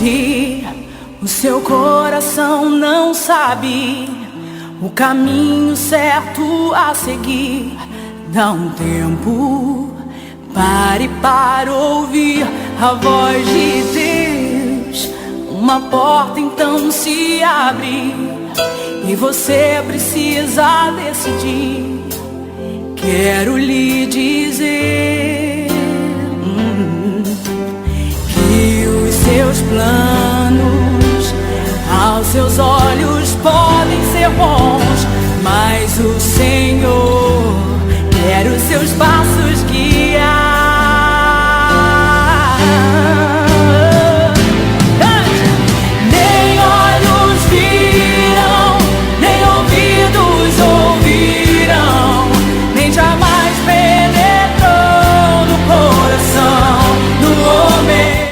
Se o seu coração não sabe o caminho certo a seguir, dá um tempo, pare para ouvir a voz de Deus. Uma porta então se abre e você precisa decidir. Quero lhe dizer que os seus planos aos seus olhos podem ser bons, mas o Senhor quer os seus passos guiar. Nem olhos viram, nem ouvidos ouviram, nem jamais penetrou no coração do homem.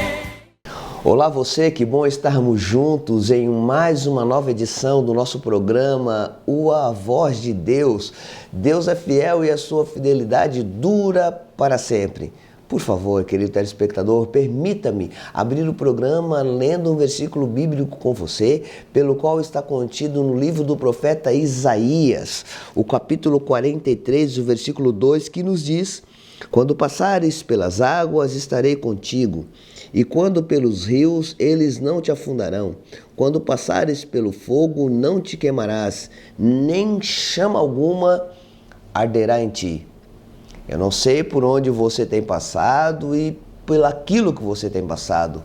Olá você, que bom estarmos juntos em mais uma nova edição do nosso programa A Voz de Deus. Deus é fiel e a sua fidelidade dura para sempre. Por favor, querido telespectador, permita-me abrir o programa lendo um versículo bíblico com você, pelo qual está contido no livro do profeta Isaías, o capítulo 43, o versículo 2, que nos diz: quando passares pelas águas, estarei contigo, e quando pelos rios, eles não te afundarão. Quando passares pelo fogo, não te queimarás, nem chama alguma arderá em ti. Eu não sei por onde você tem passado e por aquilo que você tem passado,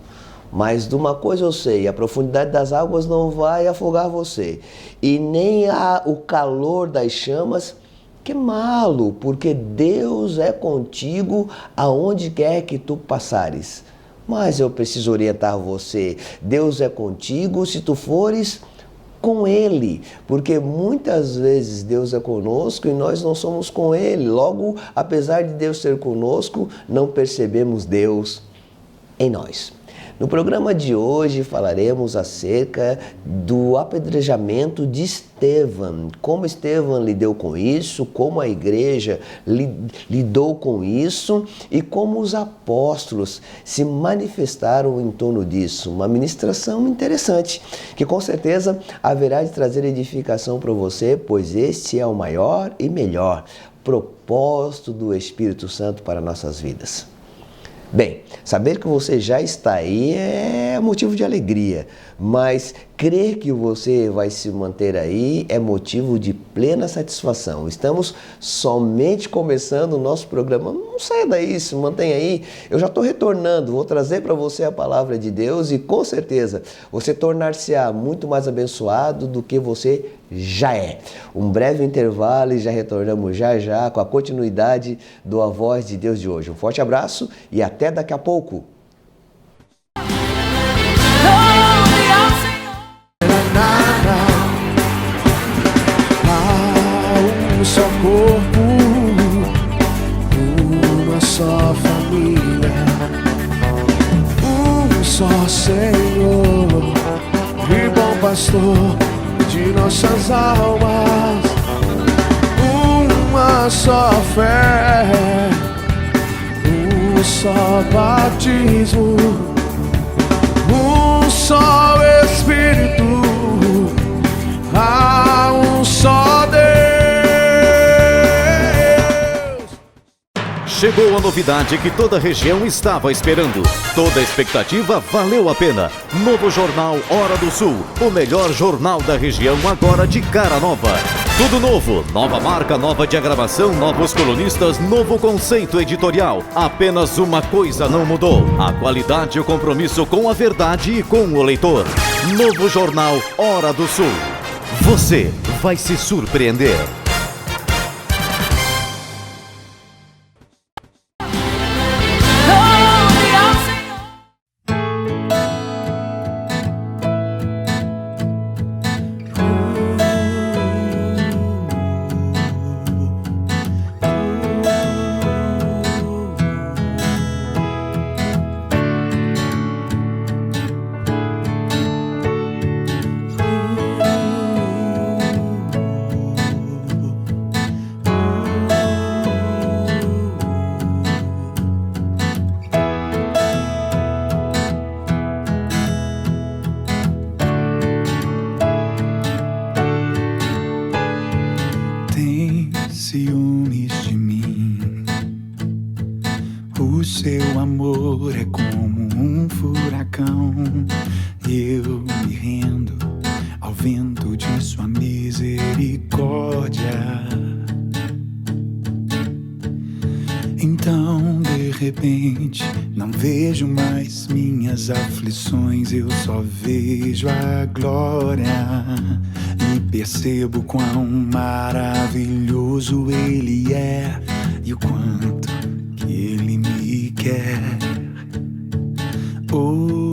mas de uma coisa eu sei: a profundidade das águas não vai afogar você, e nem o calor das chamas queimá-lo, porque Deus é contigo aonde quer que tu passares. Mas eu preciso orientar você: Deus é contigo se tu fores com Ele, porque muitas vezes Deus é conosco e nós não somos com Ele. Logo, apesar de Deus ser conosco, não percebemos Deus em nós. No programa de hoje falaremos acerca do apedrejamento de Estevão, como Estevão lidou com isso, como a igreja lidou com isso e como os apóstolos se manifestaram em torno disso. Uma ministração interessante, que com certeza haverá de trazer edificação para você, pois este é o maior e melhor propósito do Espírito Santo para nossas vidas. Bem, saber que você já está aí é motivo de alegria, mas crer que você vai se manter aí é motivo de plena satisfação. Estamos somente começando o nosso programa. Não saia daí, se mantenha aí. Eu já estou retornando, vou trazer para você a palavra de Deus e com certeza você tornar-se-á muito mais abençoado do que você já é. Um breve intervalo e já retornamos já com a continuidade do A Voz de Deus de hoje. Um forte abraço e até daqui a pouco. Há um só corpo, uma só família, um só Senhor e bom pastor de nossas almas, uma só fé, um só batismo, um só Espírito, há um só Deus. Chegou a novidade que toda a região estava esperando. Toda a expectativa valeu a pena. Novo jornal Hora do Sul, o melhor jornal da região, agora de cara nova. Tudo novo, nova marca, nova diagramação, novos colunistas, novo conceito editorial. Apenas uma coisa não mudou: a qualidade e o compromisso com a verdade e com o leitor. Novo jornal Hora do Sul. Você vai se surpreender. furacão, e eu me rendo ao vento de sua misericórdia. Então, de repente, não vejo mais minhas aflições, eu só vejo a glória e percebo quão maravilhoso Ele é e o quanto que Ele me quer. Oh,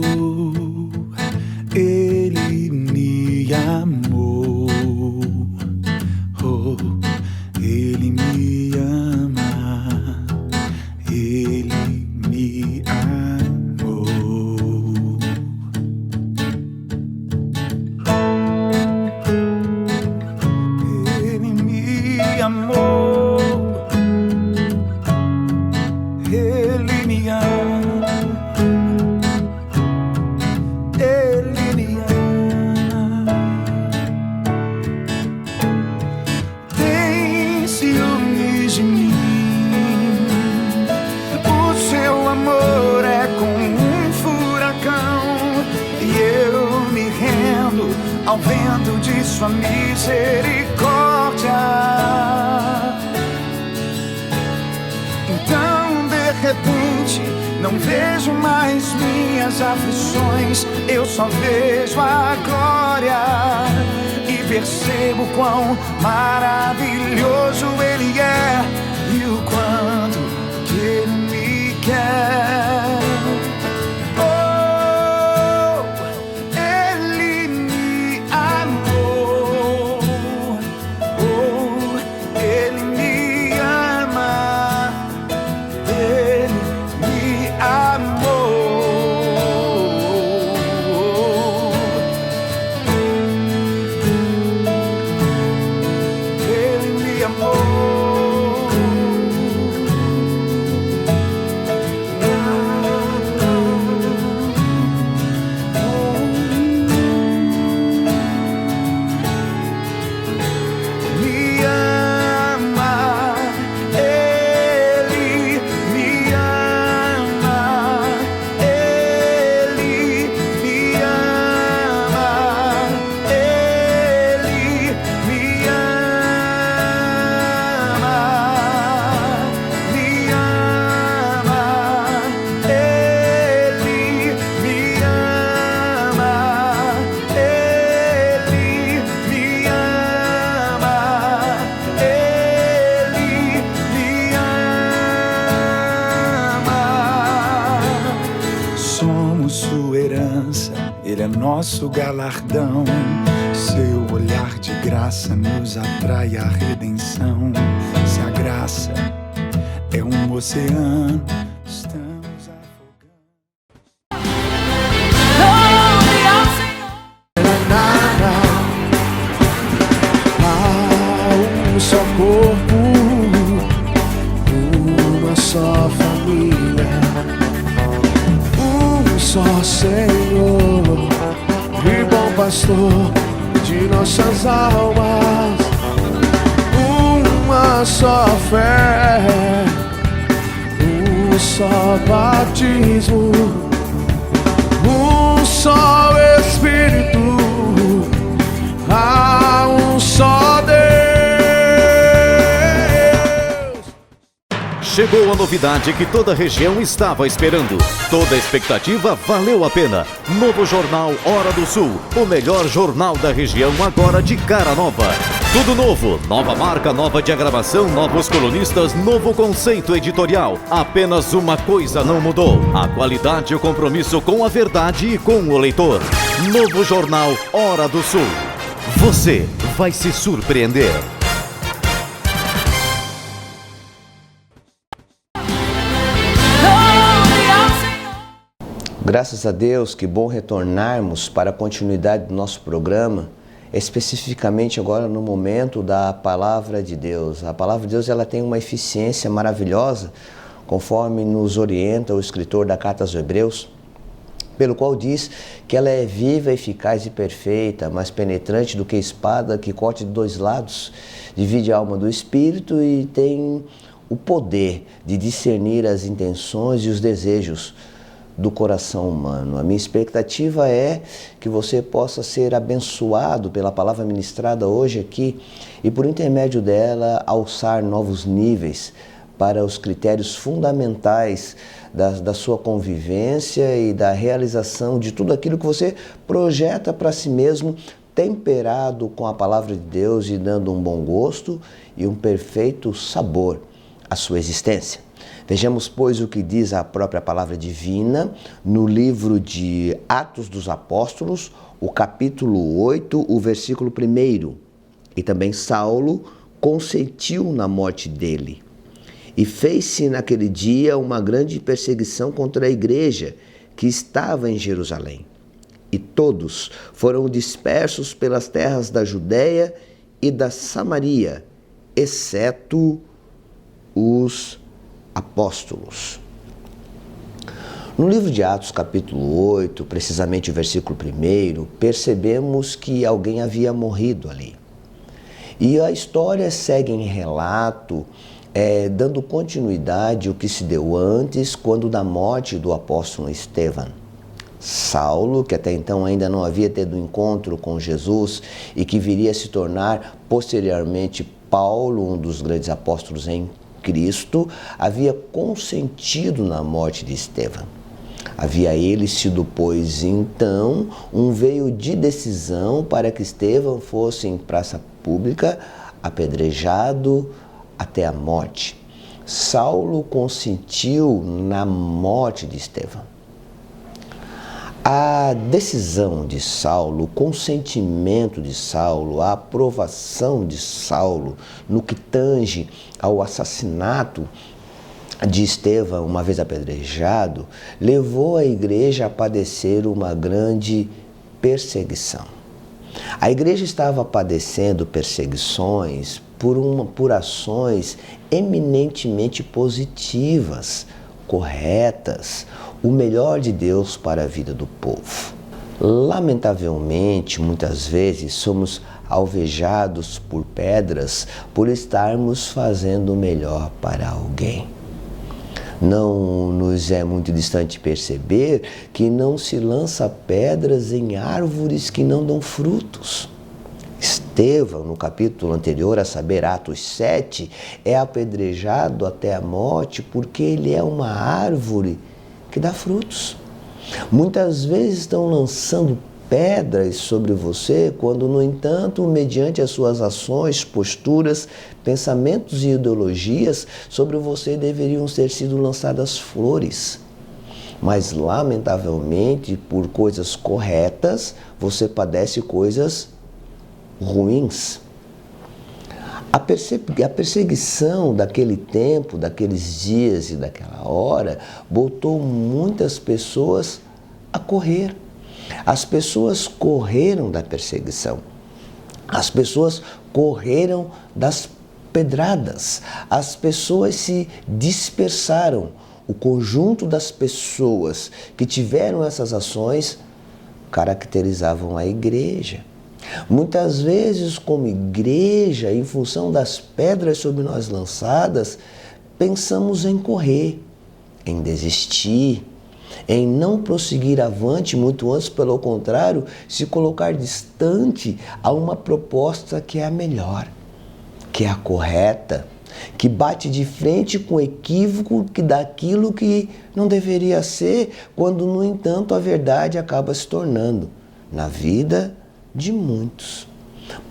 Ele me amou. Oh, Ele me ama. Ele me amou. Ele me amou. Ele me ama. Ele me ama. Tem ciúmes de mim. O seu amor é como um furacão, e eu me rendo ao vento de sua misericórdia. Então, de repente, não vejo mais minhas aflições, eu só vejo a glória e percebo quão maravilhoso Ele é e o quanto que Ele me quer. Oh, Ele me amou. Oh, Ele me ama. Ele me amou. Ele me amou. Me ama, Ele me ama, Ele me ama, Ele me ama, me ama, Ele me ama, Ele me ama, Ele me ama. Somos sua herança, Ele é nosso galardão. Seu olhar de graça nos atrai à redenção. Se a graça é um oceano, estamos afogando. Louve ao Senhor. Há um só corpo, uma só família, um só Senhor e bom pastor de nossas almas, uma só fé, um só batismo, um só Espírito, há um só Deus. Chegou a novidade que toda a região estava esperando. Toda a expectativa valeu a pena. Novo jornal Hora do Sul, o melhor jornal da região agora de cara nova. Tudo novo, nova marca, nova diagramação, novos colunistas, novo conceito editorial. Apenas uma coisa não mudou: a qualidade e o compromisso com a verdade e com o leitor. Novo jornal Hora do Sul. Você vai se surpreender. Louve ao Senhor. Graças a Deus, que bom retornarmos para a continuidade do nosso programa, especificamente agora no momento da Palavra de Deus. A Palavra de Deus, ela tem uma eficiência maravilhosa, conforme nos orienta o escritor da Carta aos Hebreus, pelo qual diz que ela é viva, eficaz e perfeita, mais penetrante do que espada que corte de dois lados, divide a alma do espírito e tem o poder de discernir as intenções e os desejos do coração humano. A minha expectativa é que você possa ser abençoado pela palavra ministrada hoje aqui e, por intermédio dela, alçar novos níveis para os critérios fundamentais da sua convivência e da realização de tudo aquilo que você projeta para si mesmo, temperado com a palavra de Deus e dando um bom gosto e um perfeito sabor à sua existência. Vejamos, pois, o que diz a própria palavra divina no livro de Atos dos Apóstolos, o capítulo 8, o versículo 1. E também Saulo consentiu na morte dele. E fez-se naquele dia uma grande perseguição contra a igreja que estava em Jerusalém. E todos foram dispersos pelas terras da Judéia e da Samaria, exceto os apóstolos. No livro de Atos, capítulo 8, precisamente o versículo 1, percebemos que alguém havia morrido ali. E a história segue em relato, dando continuidade ao que se deu antes, quando da morte do apóstolo Estevão. Saulo, que até então ainda não havia tido encontro com Jesus e que viria a se tornar posteriormente Paulo, um dos grandes apóstolos em Cristo, havia consentido na morte de Estevão. Havia ele sido, pois, então, um veio de decisão para que Estevão fosse em praça pública, apedrejado até a morte. Saulo consentiu na morte de Estevão. A decisão de Saulo, o consentimento de Saulo, a aprovação de Saulo no que tange ao assassinato de Estevão, uma vez apedrejado, levou a igreja a padecer uma grande perseguição. A igreja estava padecendo perseguições por ações eminentemente positivas, corretas, o melhor de Deus para a vida do povo. Lamentavelmente, muitas vezes somos alvejados por pedras por estarmos fazendo o melhor para alguém. Não nos é muito distante perceber que não se lança pedras em árvores que não dão frutos. Estevão, no capítulo anterior, a saber, Atos 7, é apedrejado até a morte porque ele é uma árvore que dá frutos. Muitas vezes estão lançando pedras sobre você, quando, no entanto, mediante as suas ações, posturas, pensamentos e ideologias, sobre você deveriam ter sido lançadas flores. Mas, lamentavelmente, por coisas corretas, você padece coisas ruins. A perseguição daquele tempo, daqueles dias e daquela hora, botou muitas pessoas a correr. As pessoas correram da perseguição. As pessoas correram das pedradas. As pessoas se dispersaram. O conjunto das pessoas que tiveram essas ações caracterizavam a igreja. Muitas vezes, como igreja, em função das pedras sobre nós lançadas, pensamos em correr, em desistir, em não prosseguir avante, muito antes, pelo contrário, se colocar distante a uma proposta que é a melhor, que é a correta, que bate de frente com o equívoco daquilo que não deveria ser, quando, no entanto, a verdade acaba se tornando na vida de muitos.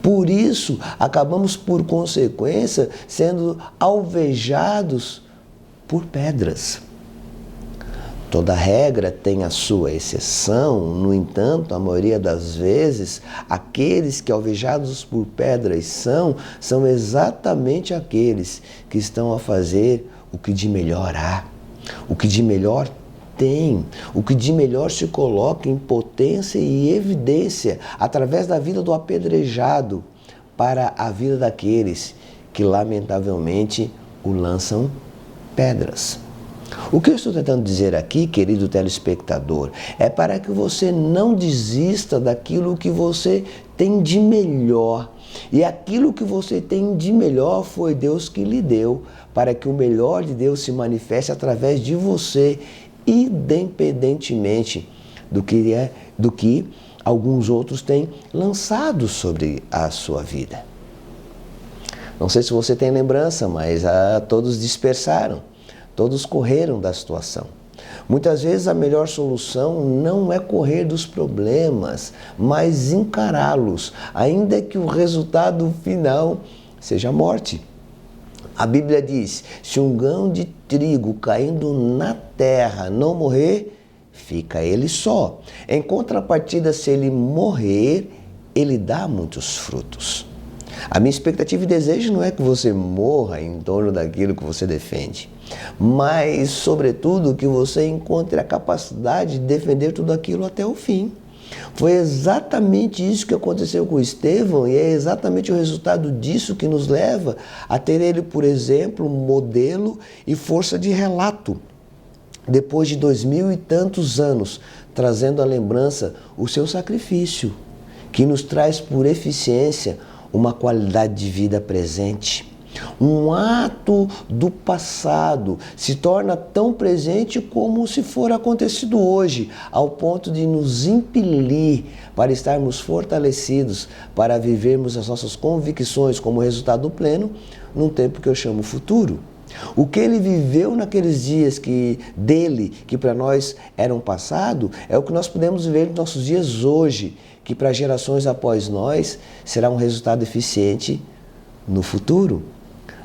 Por isso, acabamos, por consequência, sendo alvejados por pedras. Toda regra tem a sua exceção, no entanto, a maioria das vezes, aqueles que alvejados por pedras são exatamente aqueles que estão a fazer o que de melhor há, o que de melhor tem, o que de melhor se coloca em potência e evidência através da vida do apedrejado para a vida daqueles que lamentavelmente o lançam pedras. O que eu estou tentando dizer aqui, querido telespectador, é para que você não desista daquilo que você tem de melhor. E aquilo que você tem de melhor foi Deus que lhe deu, para que o melhor de Deus se manifeste através de você independentemente do que alguns outros têm lançado sobre a sua vida. Não sei se você tem lembrança, mas todos dispersaram, todos correram da situação. Muitas vezes a melhor solução não é correr dos problemas, mas encará-los, ainda que o resultado final seja a morte. A Bíblia diz: se um grão de trigo caindo na terra não morrer, fica ele só. Em contrapartida, se ele morrer, ele dá muitos frutos. A minha expectativa e desejo não é que você morra em torno daquilo que você defende, mas, sobretudo, que você encontre a capacidade de defender tudo aquilo até o fim. Foi exatamente isso que aconteceu com Estevão e é exatamente o resultado disso que nos leva a ter ele, por exemplo, modelo e força de relato. Depois de 2000 e tantos anos, trazendo à lembrança o seu sacrifício, que nos traz por eficiência uma qualidade de vida presente. Um ato do passado se torna tão presente como se for acontecido hoje, ao ponto de nos impelir para estarmos fortalecidos, para vivermos as nossas convicções como resultado pleno, num tempo que eu chamo futuro. O que ele viveu naqueles dias que para nós eram passado, é o que nós podemos viver nos nossos dias hoje, que para gerações após nós será um resultado eficiente no futuro.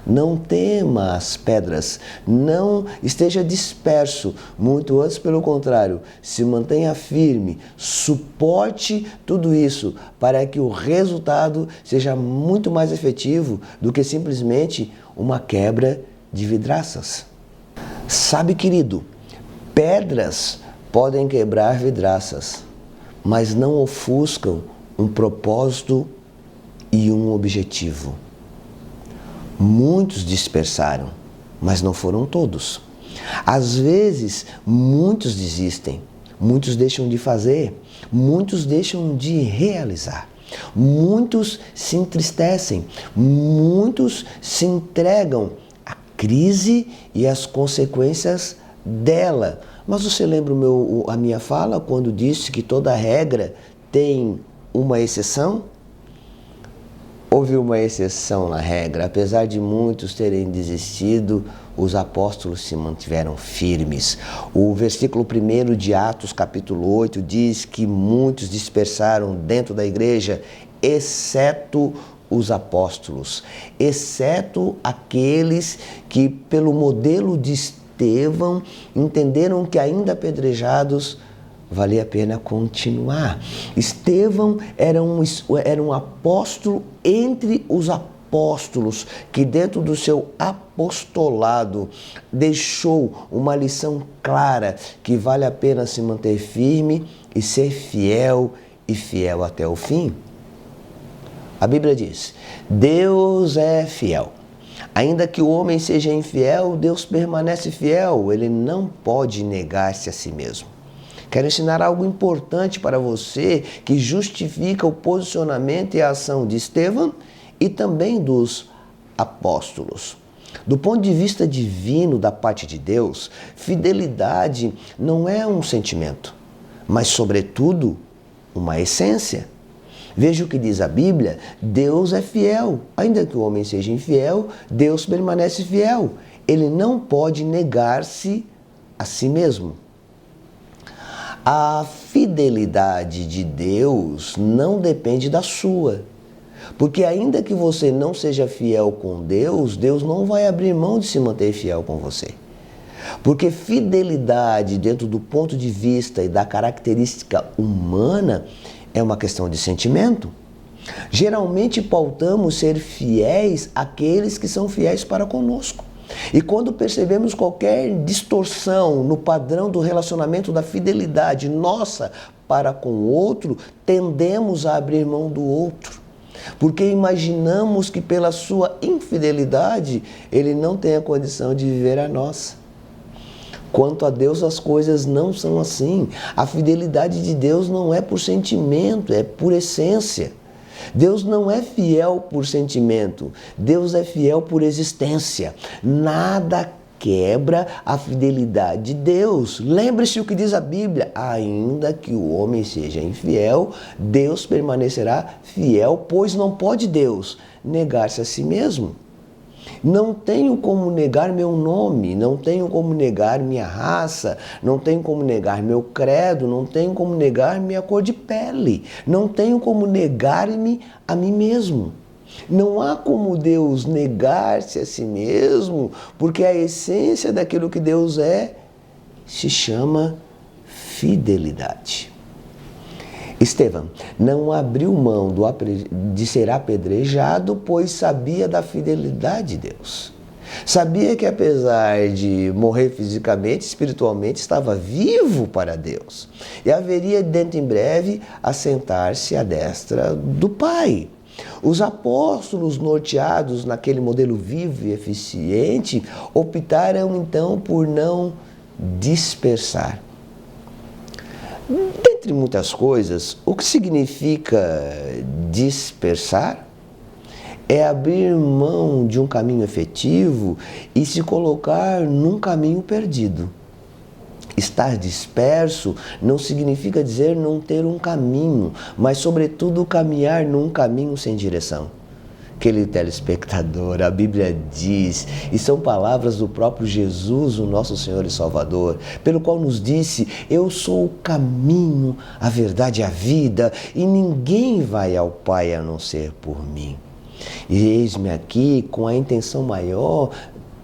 Não tema as pedras, não esteja disperso, muito antes pelo contrário, se mantenha firme, suporte tudo isso para que o resultado seja muito mais efetivo do que simplesmente uma quebra de vidraças. Sabe, querido, pedras podem quebrar vidraças, mas não ofuscam um propósito e um objetivo. Muitos dispersaram, mas não foram todos. Às vezes, muitos desistem, muitos deixam de fazer, muitos deixam de realizar. Muitos se entristecem, muitos se entregam à crise e às consequências dela. Mas você lembra a minha fala quando disse que toda regra tem uma exceção? Houve uma exceção na regra. Apesar de muitos terem desistido, os apóstolos se mantiveram firmes. O versículo 1 de Atos, capítulo 8, diz que muitos dispersaram dentro da igreja, exceto os apóstolos, exceto aqueles que, pelo modelo de Estevão, entenderam que ainda apedrejados, valia a pena continuar. Estevão era um apóstolo entre os apóstolos, que dentro do seu apostolado deixou uma lição clara que vale a pena se manter firme e ser fiel e fiel até o fim. A Bíblia diz: Deus é fiel. Ainda que o homem seja infiel, Deus permanece fiel. Ele não pode negar-se a si mesmo. Quero ensinar algo importante para você que justifica o posicionamento e a ação de Estevão e também dos apóstolos. Do ponto de vista divino da parte de Deus, fidelidade não é um sentimento, mas, sobretudo, uma essência. Veja o que diz a Bíblia: Deus é fiel. Ainda que o homem seja infiel, Deus permanece fiel. Ele não pode negar-se a si mesmo. A fidelidade de Deus não depende da sua. Porque ainda que você não seja fiel com Deus, Deus não vai abrir mão de se manter fiel com você. Porque fidelidade, dentro do ponto de vista e da característica humana, é uma questão de sentimento. Geralmente pautamos ser fiéis àqueles que são fiéis para conosco. E quando percebemos qualquer distorção no padrão do relacionamento da fidelidade nossa para com o outro, tendemos a abrir mão do outro. Porque imaginamos que pela sua infidelidade ele não tem a condição de viver a nossa. Quanto a Deus, as coisas não são assim. A fidelidade de Deus não é por sentimento, é por essência. Deus não é fiel por sentimento, Deus é fiel por existência. Nada quebra a fidelidade de Deus. Lembre-se o que diz a Bíblia: ainda que o homem seja infiel, Deus permanecerá fiel, pois não pode Deus negar-se a si mesmo. Não tenho como negar meu nome, não tenho como negar minha raça, não tenho como negar meu credo, não tenho como negar minha cor de pele, não tenho como negar-me a mim mesmo. Não há como Deus negar-se a si mesmo, porque a essência daquilo que Deus é se chama fidelidade. Estevão não abriu mão de ser apedrejado, pois sabia da fidelidade de Deus. Sabia que apesar de morrer fisicamente, espiritualmente estava vivo para Deus. E haveria dentro em breve assentar-se à destra do Pai. Os apóstolos, norteados naquele modelo vivo e eficiente, optaram então por não dispersar. Dentre muitas coisas, o que significa dispersar é abrir mão de um caminho efetivo e se colocar num caminho perdido. Estar disperso não significa dizer não ter um caminho, mas sobretudo caminhar num caminho sem direção. Querido telespectador, a Bíblia diz, e são palavras do próprio Jesus, o nosso Senhor e Salvador, pelo qual nos disse: eu sou o caminho, a verdade e a vida, e ninguém vai ao Pai a não ser por mim. E eis-me aqui com a intenção maior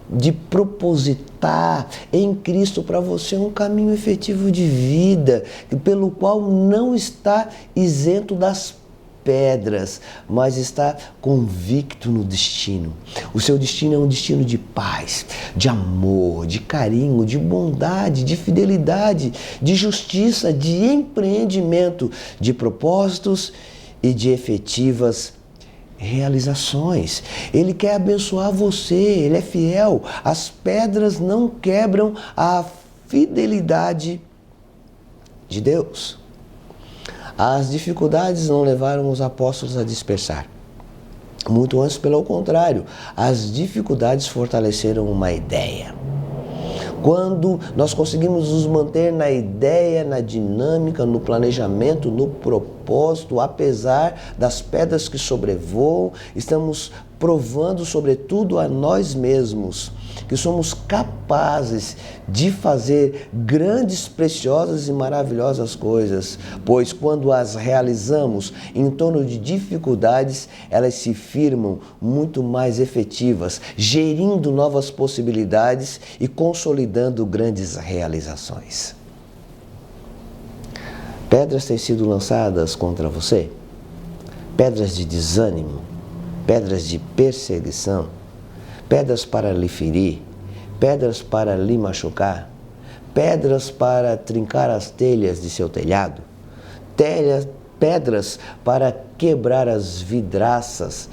de propositar em Cristo para você um caminho efetivo de vida, pelo qual não está isento das pedras, mas está convicto no destino. O seu destino é um destino de paz, de amor, de carinho, de bondade, de fidelidade, de justiça, de empreendimento, de propósitos e de efetivas realizações. Ele quer abençoar você, Ele é fiel. As pedras não quebram a fidelidade de Deus. As dificuldades não levaram os apóstolos a dispersar. Muito antes, pelo contrário, as dificuldades fortaleceram uma ideia. Quando nós conseguimos nos manter na ideia, na dinâmica, no planejamento, no propósito, apesar das pedras que sobrevoam, estamos provando, sobretudo, a nós mesmos que somos capazes de fazer grandes, preciosas e maravilhosas coisas, pois quando as realizamos em torno de dificuldades, elas se firmam muito mais efetivas, gerindo novas possibilidades e consolidando grandes realizações. Pedras têm sido lançadas contra você? Pedras de desânimo? Pedras de perseguição? Pedras para lhe ferir, pedras para lhe machucar, pedras para trincar as telhas de seu telhado, pedras para quebrar as vidraças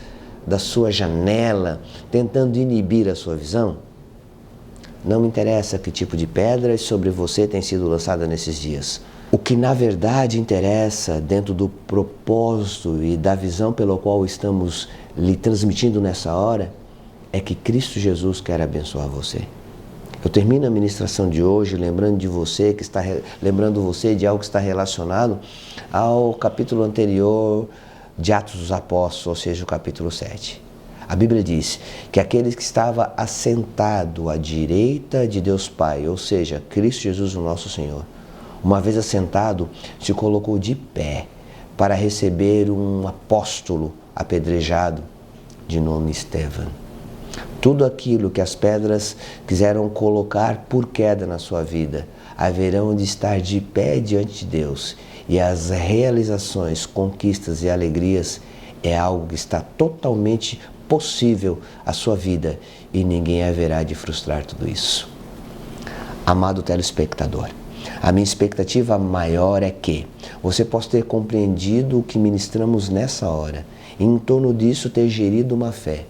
da sua janela, tentando inibir a sua visão? Não me interessa que tipo de pedras sobre você tem sido lançada nesses dias. O que na verdade interessa dentro do propósito e da visão pelo qual estamos lhe transmitindo nessa hora é que Cristo Jesus quer abençoar você. Eu termino a ministração de hoje lembrando de você de algo que está relacionado ao capítulo anterior de Atos dos Apóstolos, ou seja, o capítulo 7. A Bíblia diz que aquele que estava assentado à direita de Deus Pai, ou seja, Cristo Jesus, o nosso Senhor, uma vez assentado, se colocou de pé para receber um apóstolo apedrejado de nome Estevão. Tudo aquilo que as pedras quiseram colocar por queda na sua vida, haverão de estar de pé diante de Deus. E as realizações, conquistas e alegrias é algo que está totalmente possível à sua vida e ninguém haverá de frustrar tudo isso. Amado telespectador, a minha expectativa maior é que você possa ter compreendido o que ministramos nessa hora e em torno disso ter gerido uma fé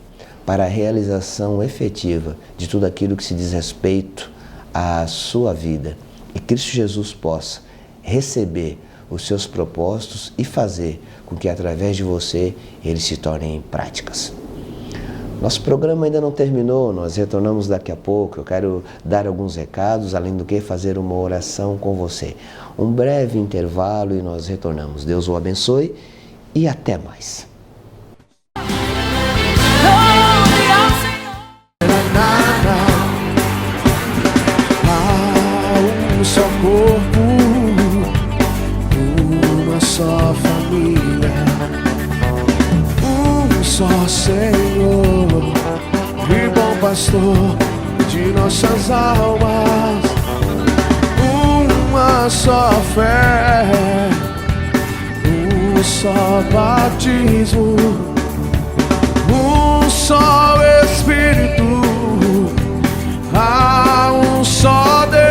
para a realização efetiva de tudo aquilo que se diz respeito à sua vida. E Cristo Jesus possa receber os seus propósitos e fazer com que através de você eles se tornem práticas. Nosso programa ainda não terminou, nós retornamos daqui a pouco. Eu quero dar alguns recados, além do que fazer uma oração com você. Um breve intervalo e nós retornamos. Deus o abençoe e até mais. Glória ao Senhor. Há um só corpo, uma só família, um só Senhor e bom pastor de nossas almas, uma só fé, um só batismo, um só Espírito, há um só Deus.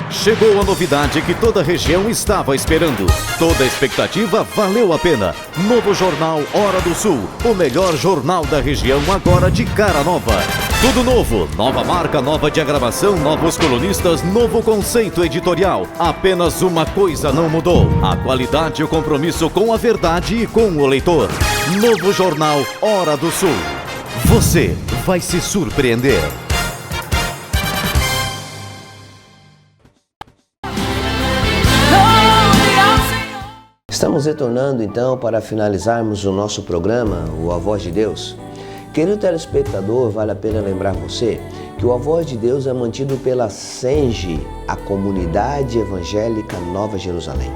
Chegou a novidade que toda a região estava esperando. Toda a expectativa valeu a pena. Novo jornal Hora do Sul, o melhor jornal da região agora de cara nova. Tudo novo, nova marca, nova diagramação, novos colunistas, novo conceito editorial. Apenas uma coisa não mudou: a qualidade e o compromisso com a verdade e com o leitor. Novo jornal Hora do Sul. Você vai se surpreender. Glória ao Senhor. Estamos retornando então para finalizarmos o nosso programa, o A Voz de Deus. Querido telespectador, vale a pena lembrar você que o A Voz de Deus é mantido pela SENGE, a Comunidade Evangélica Nova Jerusalém.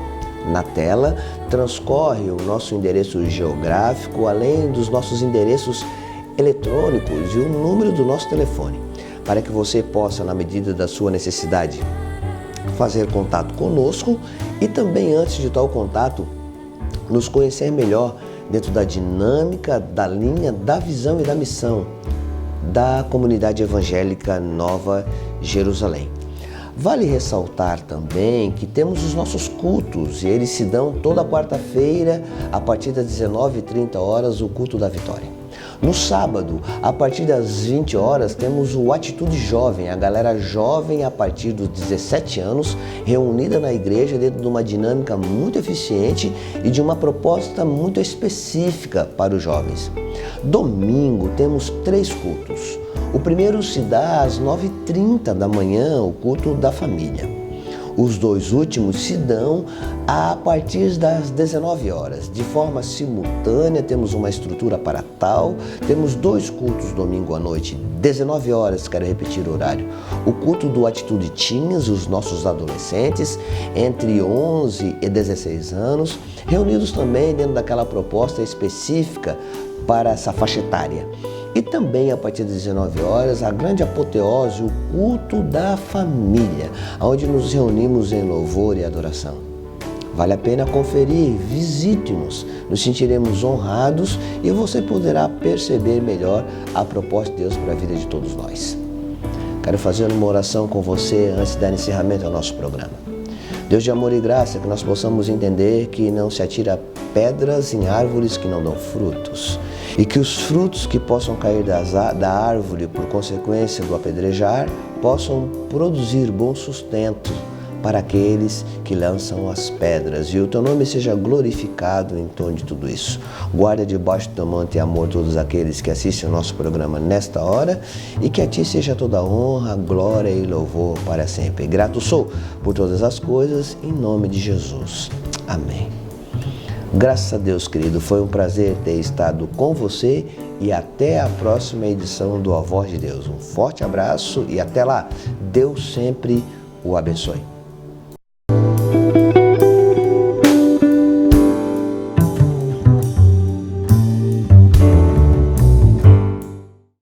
Na tela transcorre o nosso endereço geográfico, além dos nossos endereços eletrônicos e o número do nosso telefone, para que você possa, na medida da sua necessidade, fazer contato conosco e também, antes de tal contato, nos conhecer melhor dentro da dinâmica, da linha, da visão e da missão da Comunidade Evangélica Nova Jerusalém. Vale ressaltar também que temos os nossos cultos e eles se dão toda quarta-feira a partir das 19h30, o culto da vitória. No sábado, a partir das 20 horas, temos o Atitude Jovem, a galera jovem a partir dos 17 anos, reunida na igreja dentro de uma dinâmica muito eficiente e de uma proposta muito específica para os jovens. Domingo, temos 3 cultos. O primeiro se dá às 9h30 da manhã, o culto da família. Os 2 últimos se dão a partir das 19 horas. De forma simultânea, temos uma estrutura para tal. Temos 2 cultos domingo à noite, 19 horas, quero repetir o horário. O culto do Atitude Teens, os nossos adolescentes, entre 11 e 16 anos, reunidos também dentro daquela proposta específica para essa faixa etária. E também, a partir das 19 horas, a grande apoteose, o culto da família, onde nos reunimos em louvor e adoração. Vale a pena conferir, visite-nos, nos sentiremos honrados e você poderá perceber melhor a proposta de Deus para a vida de todos nós. Quero fazer uma oração com você antes de dar encerramento ao nosso programa. Deus de amor e graça, que nós possamos entender que não se atira pedras em árvores que não dão frutos. E que os frutos que possam cair da árvore por consequência do apedrejar possam produzir bom sustento para aqueles que lançam as pedras. E o teu nome seja glorificado em torno de tudo isso. Guarda debaixo do teu manto e amor todos aqueles que assistem ao nosso programa nesta hora e que a ti seja toda honra, glória e louvor para sempre. Grato sou por todas as coisas, em nome de Jesus. Amém. Graças a Deus, querido, foi um prazer ter estado com você e até a próxima edição do A Voz de Deus. Um forte abraço e até lá. Deus sempre o abençoe.